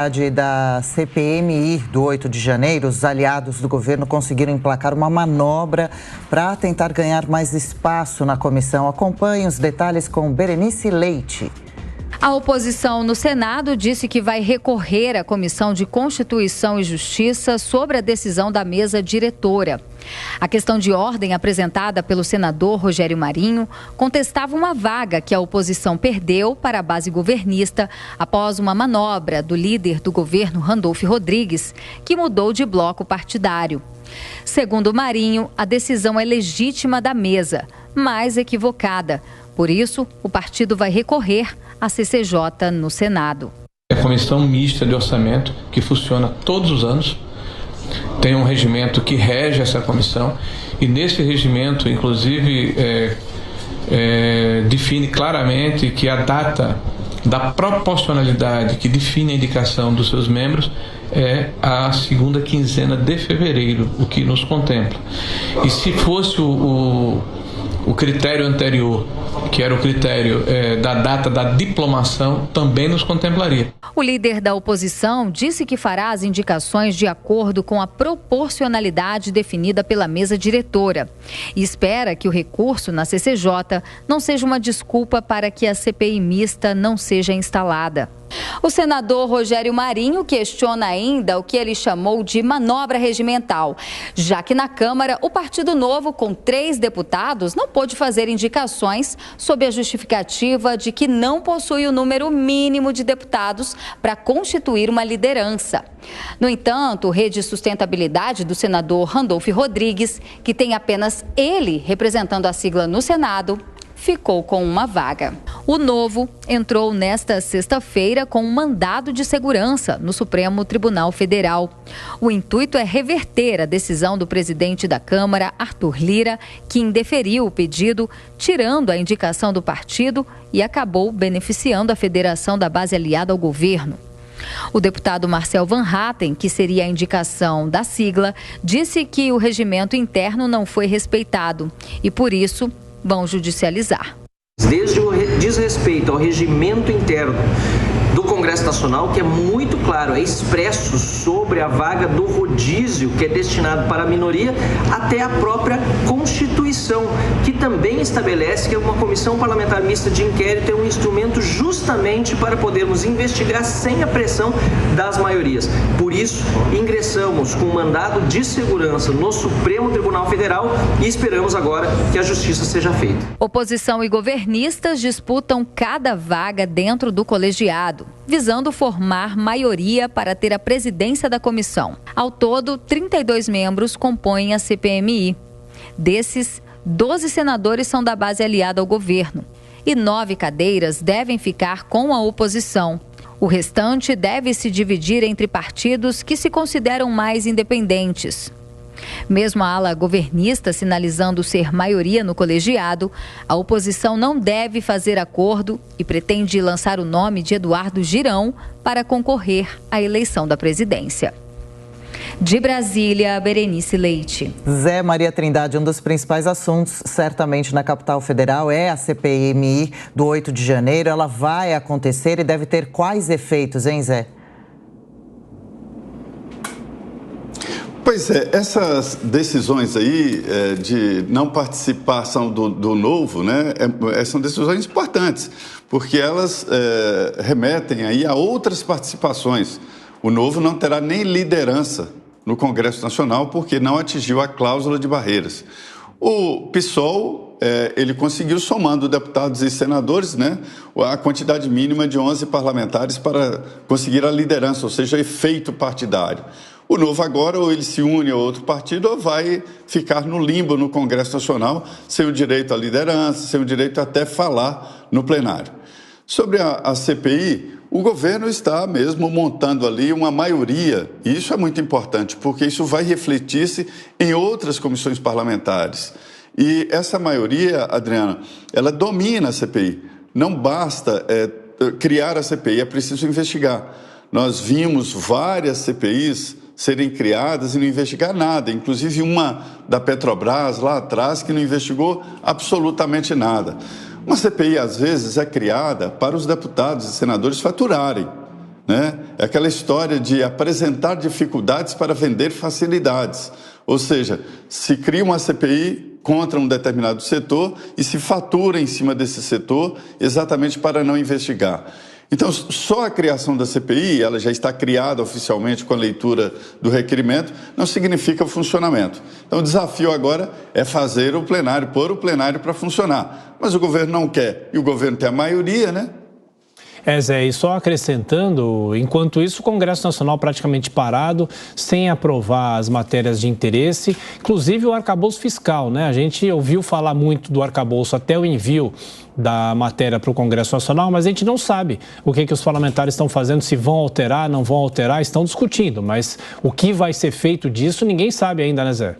Da CPMI do 8 de janeiro, os aliados do governo conseguiram emplacar uma manobra para tentar ganhar mais espaço na comissão. Acompanhe os detalhes com Berenice Leite. A oposição no Senado disse que vai recorrer à Comissão de Constituição e Justiça sobre a decisão da mesa diretora. A questão de ordem apresentada pelo senador Rogério Marinho contestava uma vaga que a oposição perdeu para a base governista após uma manobra do líder do governo, Randolph Rodrigues, que mudou de bloco partidário. Segundo Marinho, a decisão é legítima da mesa, mas equivocada. Por isso, o partido vai recorrer à CCJ no Senado. A Comissão Mista de Orçamento, que funciona todos os anos, tem um regimento que rege essa comissão e nesse regimento, inclusive, define claramente que a data da proporcionalidade que define a indicação dos seus membros é a segunda quinzena de fevereiro, o que nos contempla. E se fosse o critério anterior, que era o critério da data da diplomação, também nos contemplaria. O líder da oposição disse que fará as indicações de acordo com a proporcionalidade definida pela mesa diretora e espera que o recurso na CCJ não seja uma desculpa para que a CPI mista não seja instalada. O senador Rogério Marinho questiona ainda o que ele chamou de manobra regimental, já que na Câmara o Partido Novo, com 3 deputados, não pôde fazer indicações sob a justificativa de que não possui o número mínimo de deputados para constituir uma liderança. No entanto, Rede Sustentabilidade do senador Randolph Rodrigues, que tem apenas ele representando a sigla no Senado, ficou com uma vaga. O Novo entrou nesta sexta-feira com um mandado de segurança no Supremo Tribunal Federal. O intuito é reverter a decisão do presidente da Câmara, Arthur Lira, que indeferiu o pedido, tirando a indicação do partido e acabou beneficiando a federação da base aliada ao governo. O deputado Marcel Van Hatten, que seria a indicação da sigla, disse que o regimento interno não foi respeitado e, por isso, vão judicializar. Desde o desrespeito ao regimento interno do Congresso Nacional, que é muito claro, é expresso sobre a vaga do rodízio que é destinado para a minoria, até a própria Constituição, que também estabelece que uma comissão parlamentar mista de inquérito é um instrumento justamente para podermos investigar sem a pressão das maiorias. Por isso, ingressamos com um mandado de segurança no Supremo Tribunal Federal e esperamos agora que a justiça seja feita. Oposição e governistas disputam cada vaga dentro do colegiado, visando formar maioria para ter a presidência da comissão. Ao todo, 32 membros compõem a CPMI. Desses, 12 senadores são da base aliada ao governo e 9 cadeiras devem ficar com a oposição. O restante deve se dividir entre partidos que se consideram mais independentes. Mesmo a ala governista sinalizando ser maioria no colegiado, a oposição não deve fazer acordo e pretende lançar o nome de Eduardo Girão para concorrer à eleição da presidência. De Brasília, Berenice Leite. Zé Maria Trindade, um dos principais assuntos, certamente na capital federal, é a CPMI do 8 de janeiro. Ela vai acontecer e deve ter quais efeitos, hein, Zé? Pois é, essas decisões aí de não participação do Novo, né, são decisões importantes, porque elas remetem aí a outras participações. O Novo não terá nem liderança no Congresso Nacional, porque não atingiu a cláusula de barreiras. O PSOL, ele conseguiu, somando deputados e senadores, né, a quantidade mínima de 11 parlamentares para conseguir a liderança, ou seja, efeito partidário. O Novo agora, ou ele se une a outro partido, ou vai ficar no limbo no Congresso Nacional, sem o direito à liderança, sem o direito até falar no plenário. Sobre a CPI, o governo está mesmo montando ali uma maioria, e isso é muito importante, porque isso vai refletir-se em outras comissões parlamentares. E essa maioria, Adriana, ela domina a CPI. Não basta criar a CPI, é preciso investigar. Nós vimos várias CPIs serem criadas e não investigar nada, inclusive uma da Petrobras lá atrás que não investigou absolutamente nada. Uma CPI, às vezes, é criada para os deputados e senadores faturarem, né? É aquela história de apresentar dificuldades para vender facilidades. Ou seja, se cria uma CPI contra um determinado setor e se fatura em cima desse setor exatamente para não investigar. Então, só a criação da CPI, ela já está criada oficialmente com a leitura do requerimento, não significa o funcionamento. Então, o desafio agora é fazer o plenário, pôr o plenário para funcionar. Mas o governo não quer, e o governo tem a maioria, né? Zé, e só acrescentando, enquanto isso, o Congresso Nacional praticamente parado, sem aprovar as matérias de interesse, inclusive o arcabouço fiscal, né? A gente ouviu falar muito do arcabouço até o envio da matéria para o Congresso Nacional, mas a gente não sabe o que os parlamentares estão fazendo, se vão alterar, não vão alterar, estão discutindo, mas o que vai ser feito disso ninguém sabe ainda, né, Zé?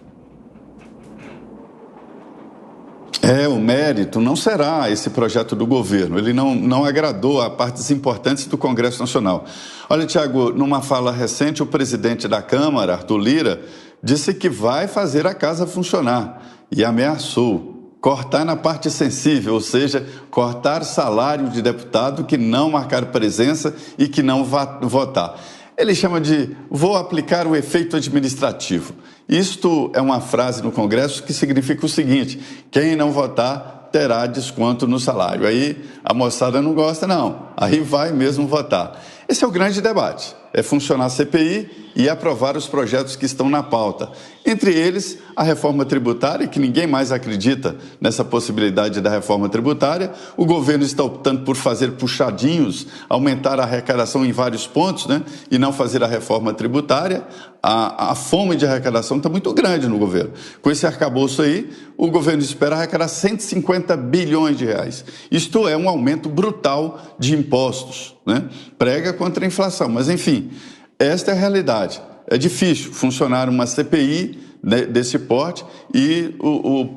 O mérito não será esse projeto do governo, ele não agradou a partes importantes do Congresso Nacional. Olha, Tiago, numa fala recente, o presidente da Câmara, Arthur Lira, disse que vai fazer a casa funcionar e ameaçou cortar na parte sensível, ou seja, cortar salário de deputado que não marcar presença e que não votar. Ele chama de vou aplicar o efeito administrativo. Isto é uma frase no Congresso que significa o seguinte: quem não votar terá desconto no salário. Aí a moçada não gosta, não. Aí vai mesmo votar. Esse é o grande debate. É funcionar a CPI e aprovar os projetos que estão na pauta. Entre eles, a reforma tributária, que ninguém mais acredita nessa possibilidade da reforma tributária. O governo está optando por fazer puxadinhos, aumentar a arrecadação em vários pontos, né? E não fazer a reforma tributária. A fome de arrecadação está muito grande no governo. Com esse arcabouço aí, o governo espera arrecadar 150 bilhões de reais. Isto é um aumento brutal de impostos, né? Prega contra a inflação, mas enfim, esta é a realidade. É difícil funcionar uma CPI, né, desse porte e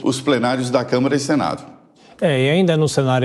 os plenários da Câmara e Senado. E ainda no cenário